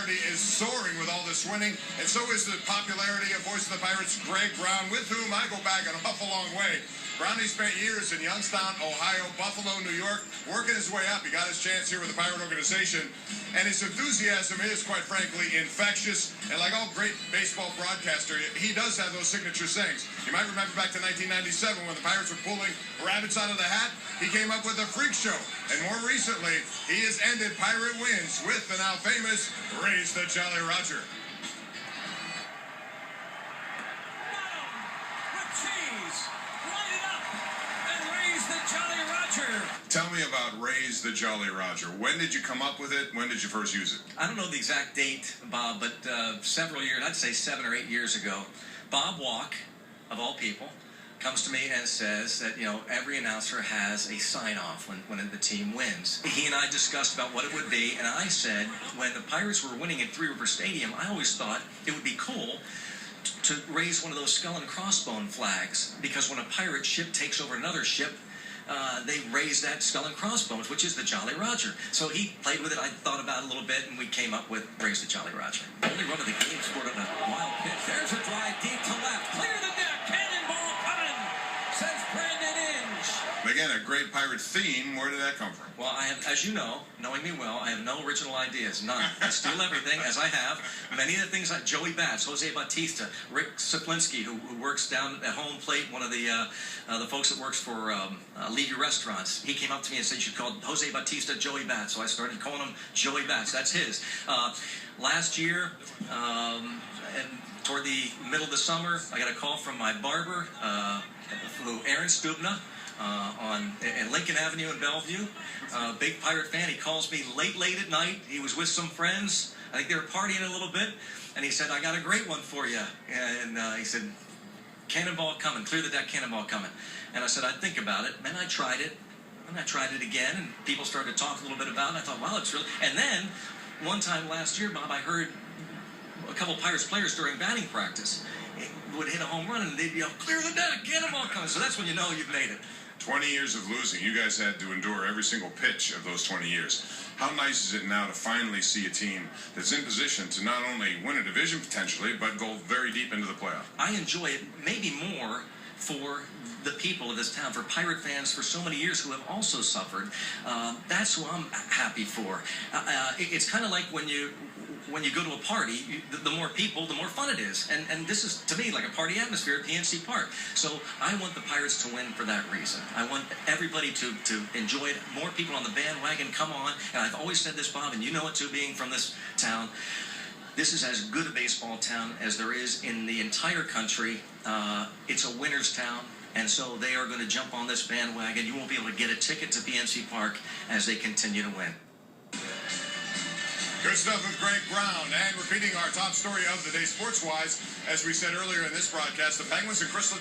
popularity is soaring with all this winning, and so is the popularity of voice of the Pirates, Greg Brown, with whom I go back an awful long way. Brownie spent years in Youngstown, Ohio, Buffalo, New York, working his way up. He got his chance here with the Pirate organization, and his enthusiasm is, quite frankly, infectious. And like all great baseball broadcaster, he does have those signature sayings. You might remember back to 1997 when the Pirates were pulling rabbits out of the hat. He came up with a freak show, and more recently, he has ended Pirate wins with the now famous Raise the Jolly Roger. Tell me about Raise the Jolly Roger. When did you come up with it? When did you first use it? I don't know the exact date, Bob, but several years, I'd say 7 or 8 years ago, Bob Walk, of all people, comes to me and says that, every announcer has a sign-off when the team wins. He and I discussed about what it would be, and I said when the Pirates were winning at Three River Stadium, I always thought it would be cool to raise one of those skull and crossbone flags, because when a pirate ship takes over another ship, they raise that skull and crossbones, which is the Jolly Roger. So he played with it. I thought about it a little bit, and we came up with Raise the Jolly Roger. Only run of the game scored on a wild pitch. There's a drive deep to left. Clear the deck. Cannonball Comin, says Brandon Inge. Again, a great Pirate theme. Where did that come from? Well, I have, as you know, knowing me well, I have no original ideas. None. I steal everything, as I have. Many of the things like Joey Bats, Jose Bautista, Rick Saplinski, who works down at Home Plate, one of the folks that works for Levy Restaurants. He came up to me and said, you should call Jose Bautista Joey Bats. So I started calling him Joey Bats. That's his. Last year, and toward the middle of the summer, I got a call from my barber, Aaron Stubna, on Lincoln Avenue in Bellevue. Big Pirate fan. He calls me late at night. He was with some friends. I think they were partying a little bit. And he said, I got a great one for you. And he said, Cannonball Comin, clear the deck, Cannonball Comin. And I said, I'd think about it. And I tried it. And I tried it again. And people started to talk a little bit about it. And I thought, wow, it's really... And then, one time last year, Bob, I heard a couple Pirates players during batting practice would hit a home run and they'd yell, clear the deck, Cannonball Comin. So that's when you know you've made it. 20 years of losing. You guys had to endure every single pitch of those 20 years. How nice is it now to finally see a team that's in position to not only win a division potentially, but go very deep into the playoff? I enjoy it maybe more for the people of this town, for Pirate fans for so many years who have also suffered. That's who I'm happy for. It's kind of like when you go to a party, the more people, the more fun it is. And this is, to me, like a party atmosphere at PNC Park. So I want the Pirates to win for that reason. I want everybody to enjoy it. More people on the bandwagon, come on. And I've always said this, Bob, and you know it too, being from this town. This is as good a baseball town as there is in the entire country. It's a winner's town. And so they are going to jump on this bandwagon. You won't be able to get a ticket to PNC Park as they continue to win. Good stuff with Greg Brown. And repeating our top story of the day, sports-wise, as we said earlier in this broadcast, the Penguins and Crystal